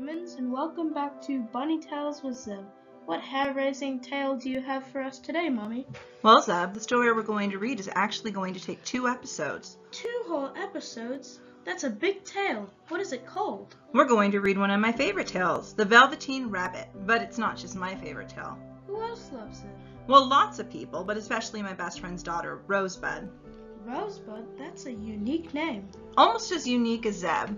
humans, and welcome back to Bunny Tales with Zeb. What hair-raising tale do you have for us today, Mommy? Well, Zeb, the story we're going to read is actually going to take 2 episodes. 2 whole episodes? That's a big tale. What is it called? We're going to read one of my favorite tales, The Velveteen Rabbit, but it's not just my favorite tale. Who else loves it? Well, lots of people, but especially my best friend's daughter, Rosebud. Rosebud? That's a unique name. Almost as unique as Zeb.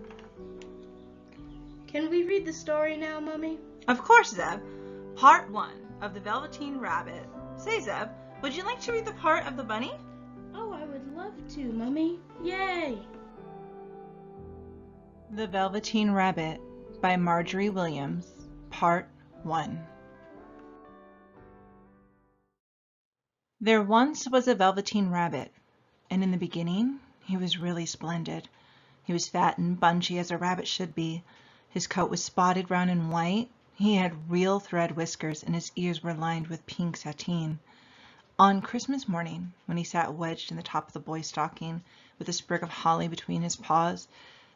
Can we read the story now, Mommy? Of course, Zeb. Part 1 of The Velveteen Rabbit. Say, Zeb, would you like to read the part of the bunny? Oh, I would love to, Mommy. Yay! The Velveteen Rabbit by Marjorie Williams, Part 1. There once was a velveteen rabbit, and in the beginning he was really splendid. He was fat and bunchy as a rabbit should be. His coat was spotted brown and white. He had real thread whiskers, and his ears were lined with pink sateen. On Christmas morning, when he sat wedged in the top of the boy's stocking, with a sprig of holly between his paws,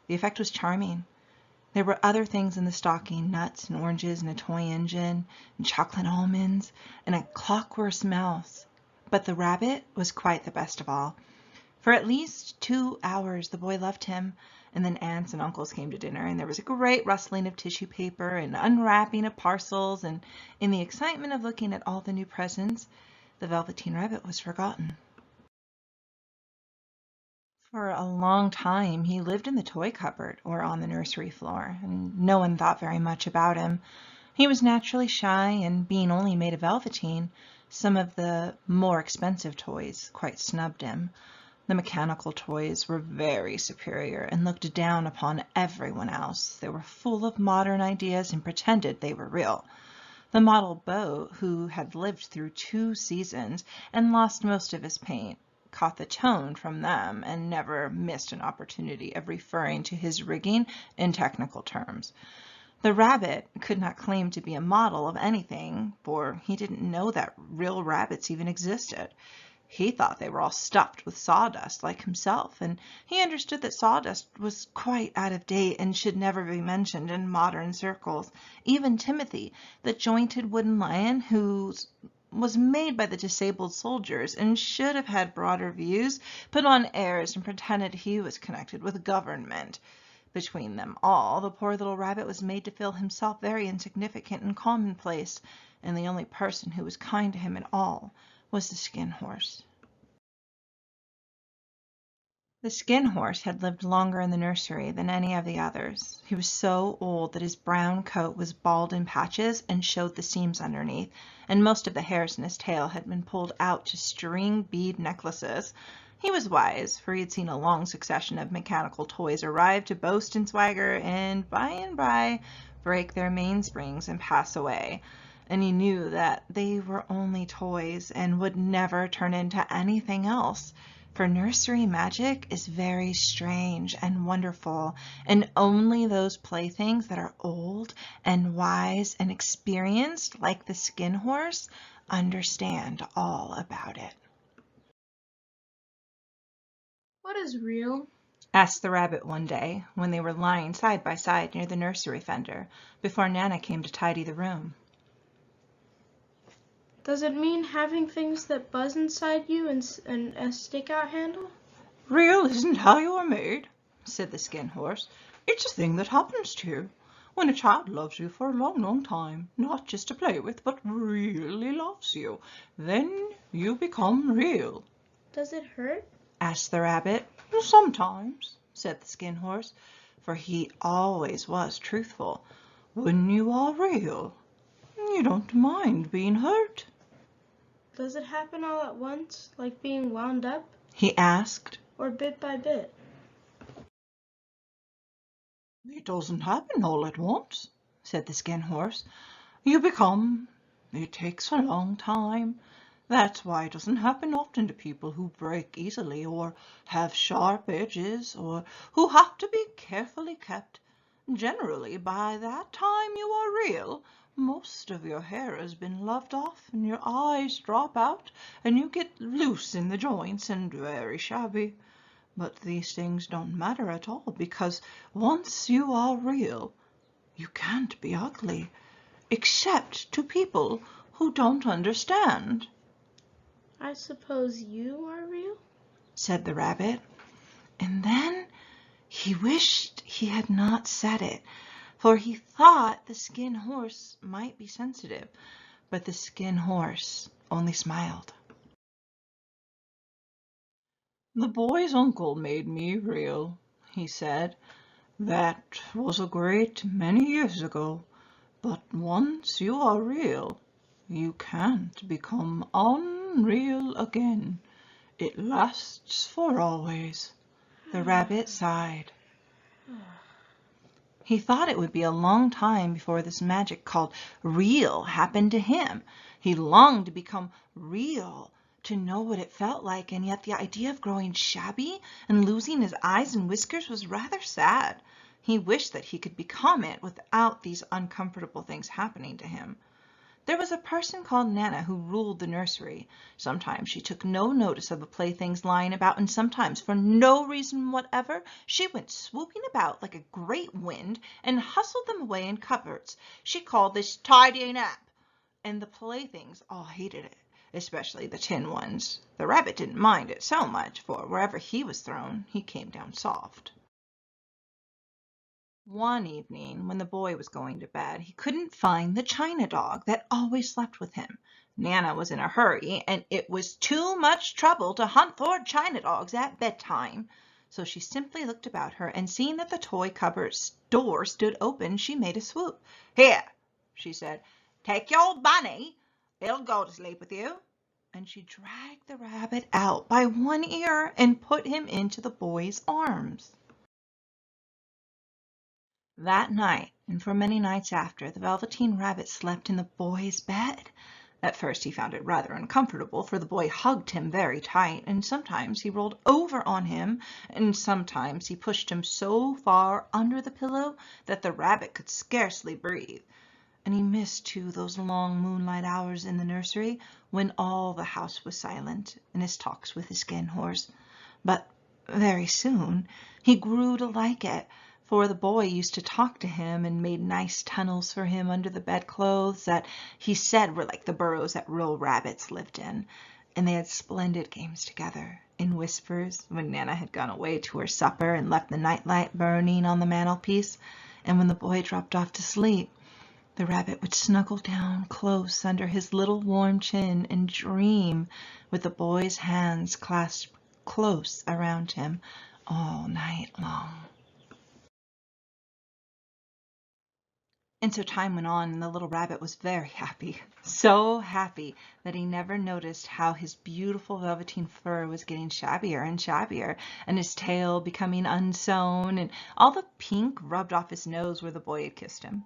the effect was charming. There were other things in the stocking, nuts and oranges and a toy engine and chocolate almonds and a clockwork mouse. But the rabbit was quite the best of all. For at least 2 hours the boy loved him, and then aunts and uncles came to dinner, and there was a great rustling of tissue paper and unwrapping of parcels, and in the excitement of looking at all the new presents, the Velveteen Rabbit was forgotten. For a long time he lived in the toy cupboard or on the nursery floor, and no one thought very much about him. He was naturally shy, and being only made of velveteen, some of the more expensive toys quite snubbed him. The mechanical toys were very superior and looked down upon everyone else. They were full of modern ideas and pretended they were real. The model boat, who had lived through 2 seasons and lost most of his paint, caught the tone from them and never missed an opportunity of referring to his rigging in technical terms. The rabbit could not claim to be a model of anything, for he didn't know that real rabbits even existed. He thought they were all stuffed with sawdust like himself, and he understood that sawdust was quite out of date and should never be mentioned in modern circles. Even Timothy, the jointed wooden lion who was made by the disabled soldiers and should have had broader views, put on airs and pretended he was connected with government. Between them all, the poor little rabbit was made to feel himself very insignificant and commonplace, and the only person who was kind to him at all was the Skin Horse. The Skin Horse had lived longer in the nursery than any of the others. He was so old that his brown coat was bald in patches and showed the seams underneath, and most of the hairs in his tail had been pulled out to string bead necklaces. He was wise, for he had seen a long succession of mechanical toys arrive to boast and swagger, and by break their mainsprings and pass away. And he knew that they were only toys and would never turn into anything else. For nursery magic is very strange and wonderful, and only those playthings that are old and wise and experienced, like the Skin Horse, understand all about it. What is real? Asked the rabbit one day when they were lying side by side near the nursery fender before Nana came to tidy the room. Does it mean having things that buzz inside you and a stick-out handle? Real isn't how you are made, said the Skin Horse. It's a thing that happens to you when a child loves you for a long, long time, not just to play with, but really loves you. Then you become real. Does it hurt? Asked the rabbit. Sometimes, said the Skin Horse, for he always was truthful. When you are real, you don't mind being hurt. Does it happen all at once, like being wound up? He asked. Or bit by bit? It doesn't happen all at once, said the Skin Horse. It takes a long time. That's why it doesn't happen often to people who break easily or have sharp edges or who have to be carefully kept. Generally, by that time you are real. Most of your hair has been loved off and your eyes drop out and you get loose in the joints and very shabby. But these things don't matter at all, because once you are real, You can't be ugly, except to people who don't understand. I suppose you are real? Said the rabbit. And then he wished he had not said it, for he thought the Skin Horse might be sensitive, but the Skin Horse only smiled. The boy's uncle made me real, he said. That was a great many years ago, but once you are real, you can't become unreal again. It lasts for always. The rabbit sighed. He thought it would be a long time before this magic called real happened to him. He longed to become real, to know what it felt like, and yet the idea of growing shabby and losing his eyes and whiskers was rather sad. He wished that he could become it without these uncomfortable things happening to him. There was a person called Nana who ruled the nursery. Sometimes she took no notice of the playthings lying about, and sometimes, for no reason whatever, she went swooping about like a great wind and hustled them away in cupboards. She called this tidying up, and the playthings all hated it, especially the tin ones. The rabbit didn't mind it so much, for wherever he was thrown, he came down soft. One evening, when the boy was going to bed, he couldn't find the china dog that always slept with him. Nana was in a hurry, and it was too much trouble to hunt for china dogs at bedtime. So she simply looked about her, and seeing that the toy cupboard's door stood open, she made a swoop. "Here," she said, "take your bunny. It'll go to sleep with you." And she dragged the rabbit out by one ear and put him into the boy's arms. That night, and for many nights after, the Velveteen Rabbit slept in the boy's bed. At first he found it rather uncomfortable, for the boy hugged him very tight, and sometimes he rolled over on him, and sometimes he pushed him so far under the pillow that the rabbit could scarcely breathe. And he missed, too, those long moonlight hours in the nursery when all the house was silent, and his talks with the Skin Horse. But very soon he grew to like it, for the boy used to talk to him and made nice tunnels for him under the bedclothes that he said were like the burrows that real rabbits lived in. And they had splendid games together, in whispers, when Nana had gone away to her supper and left the nightlight burning on the mantelpiece. And when the boy dropped off to sleep, the rabbit would snuggle down close under his little warm chin and dream with the boy's hands clasped close around him all night long. And so time went on, and the little rabbit was very happy, so happy that he never noticed how his beautiful velveteen fur was getting shabbier and shabbier, and his tail becoming unsewn, and all the pink rubbed off his nose where the boy had kissed him.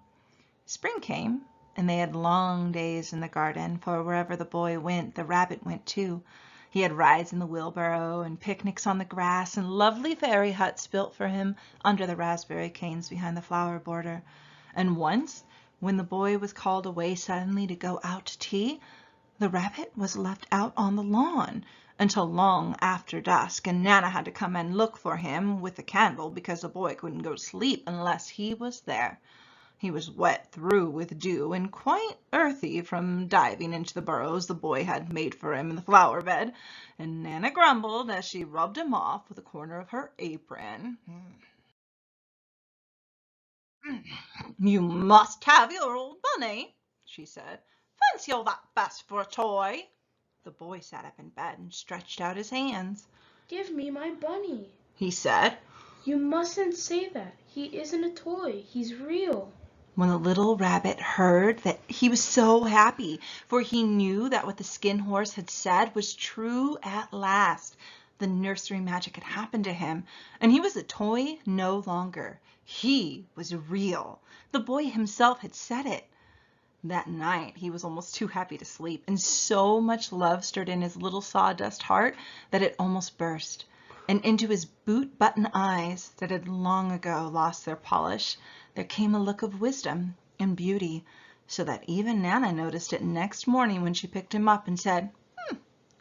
Spring came, and they had long days in the garden, for wherever the boy went, the rabbit went too. He had rides in the wheelbarrow, and picnics on the grass, and lovely fairy huts built for him under the raspberry canes behind the flower border. And once, when the boy was called away suddenly to go out to tea, the rabbit was left out on the lawn until long after dusk, and Nana had to come and look for him with a candle because the boy couldn't go to sleep unless he was there. He was wet through with dew and quite earthy from diving into the burrows the boy had made for him in the flower bed, and Nana grumbled as she rubbed him off with a corner of her apron. "You must have your old bunny," she said. "Fancy all that fuss for a toy." The boy sat up in bed and stretched out his hands. "Give me my bunny," he said. "You mustn't say that. He isn't a toy. He's real." When the little rabbit heard that, he was so happy, for he knew that what the Skin Horse had said was true at last. The nursery magic had happened to him, and he was a toy no longer. He was real. The boy himself had said it. That night he was almost too happy to sleep, and so much love stirred in his little sawdust heart that it almost burst. And into his boot-button eyes that had long ago lost their polish, there came a look of wisdom and beauty, so that even Nana noticed it next morning when she picked him up and said,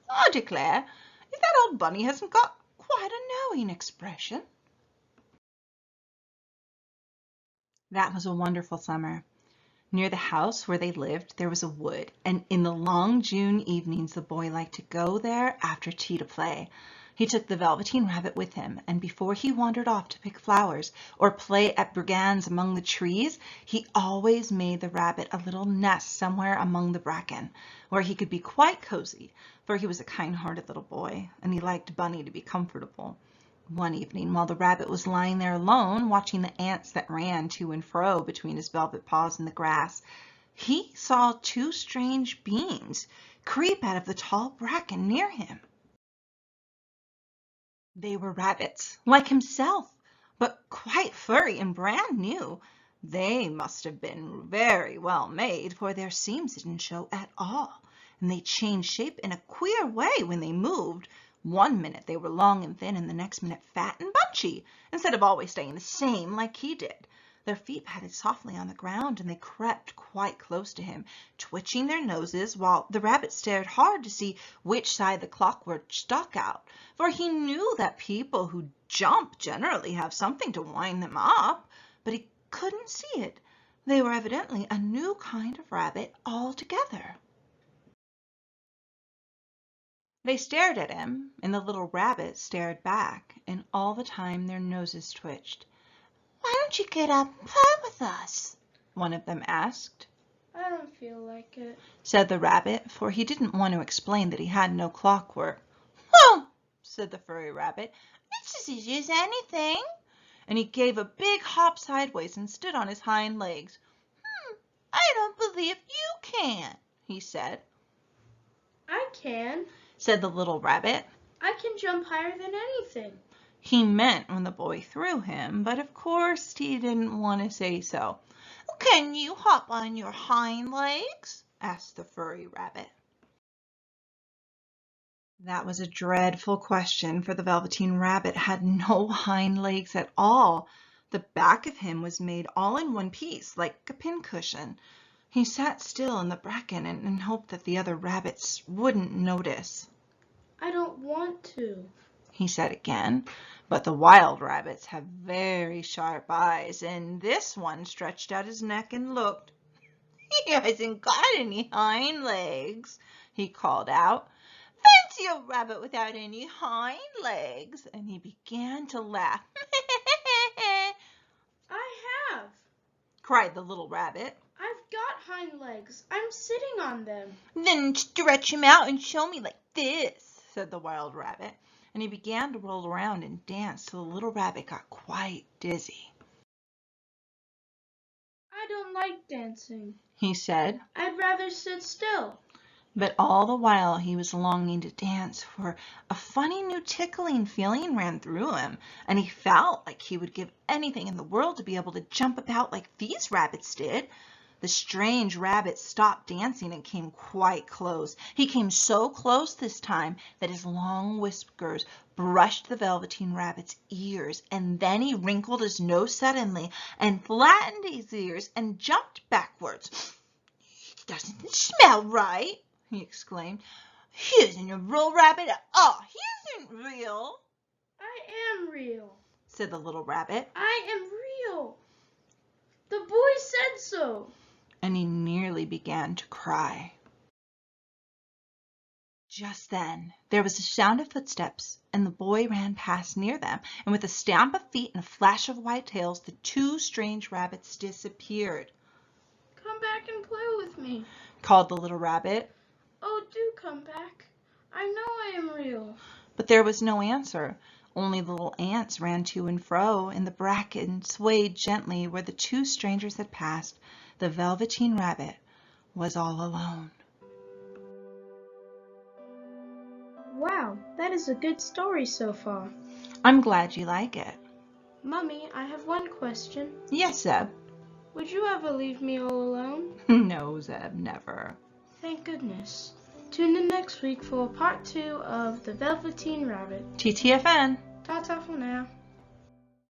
"I declare, if that old bunny hasn't got quite a knowing expression." That was a wonderful summer. Near the house where they lived, there was a wood, and in the long June evenings the boy liked to go there after tea to play. He took the Velveteen Rabbit with him, and before he wandered off to pick flowers or play at brigands among the trees, he always made the rabbit a little nest somewhere among the bracken, where he could be quite cozy, for he was a kind-hearted little boy, and he liked Bunny to be comfortable. One evening, while the rabbit was lying there alone, watching the ants that ran to and fro between his velvet paws in the grass, he saw two strange beings creep out of the tall bracken near him. They were rabbits, like himself, but quite furry and brand new. They must have been very well made, for their seams didn't show at all, and they changed shape in a queer way when they moved. One minute they were long and thin, and the next minute fat and bunchy, instead of always staying the same like he did. Their feet patted softly on the ground, and they crept quite close to him, twitching their noses, while the rabbit stared hard to see which side the clockwork stuck out, for he knew that people who jump generally have something to wind them up, but he couldn't see it. They were evidently a new kind of rabbit altogether. They stared at him, and the little rabbit stared back, and all the time their noses twitched. "Why don't you get up and play with us?" one of them asked. "I don't feel like it," said the rabbit, for he didn't want to explain that he had no clockwork. "Well," said the furry rabbit, "it's as easy as anything." And he gave a big hop sideways and stood on his hind legs. "I don't believe you can," he said. "I can," said the little rabbit. "I can jump higher than anything." He meant when the boy threw him, but of course he didn't want to say so. "Can you hop on your hind legs?" asked the furry rabbit. That was a dreadful question, for the Velveteen Rabbit had no hind legs at all. The back of him was made all in one piece, like a pincushion. He sat still in the bracken and hoped that the other rabbits wouldn't notice. "I don't want to," he said again. But the wild rabbits have very sharp eyes, and this one stretched out his neck and looked. "He hasn't got any hind legs," he called out. "Fancy a rabbit without any hind legs!" And he began to laugh. "I have," cried the little rabbit. "I've got hind legs. I'm sitting on them." "Then stretch him out and show me like this," said the wild rabbit. And he began to roll around and dance till the little rabbit got quite dizzy. "I don't like dancing," he said. "I'd rather sit still." But all the while he was longing to dance, for a funny new tickling feeling ran through him, and he felt like he would give anything in the world to be able to jump about like these rabbits did. The strange rabbit stopped dancing and came quite close. He came so close this time that his long whiskers brushed the Velveteen Rabbit's ears, and then he wrinkled his nose suddenly and flattened his ears and jumped backwards. "It doesn't smell right," he exclaimed. "He isn't a real rabbit at all. He isn't real." "I am real," said the little rabbit. "I am real. The boy said so." And he nearly began to cry. Just then there was a sound of footsteps, and the boy ran past near them, and with a stamp of feet and a flash of white tails, the two strange rabbits disappeared. "Come back and play with me," called the little rabbit. "Oh, do come back. I know I am real." But there was no answer. Only the little ants ran to and fro, and the bracken swayed gently where the two strangers had passed. The Velveteen Rabbit was all alone. Wow, that is a good story so far. I'm glad you like it. Mummy, I have one question. Yes, Zeb. Would you ever leave me all alone? No, Zeb, never. Thank goodness. Tune in next week for part 2 of The Velveteen Rabbit. TTFN. Ta-ta for now.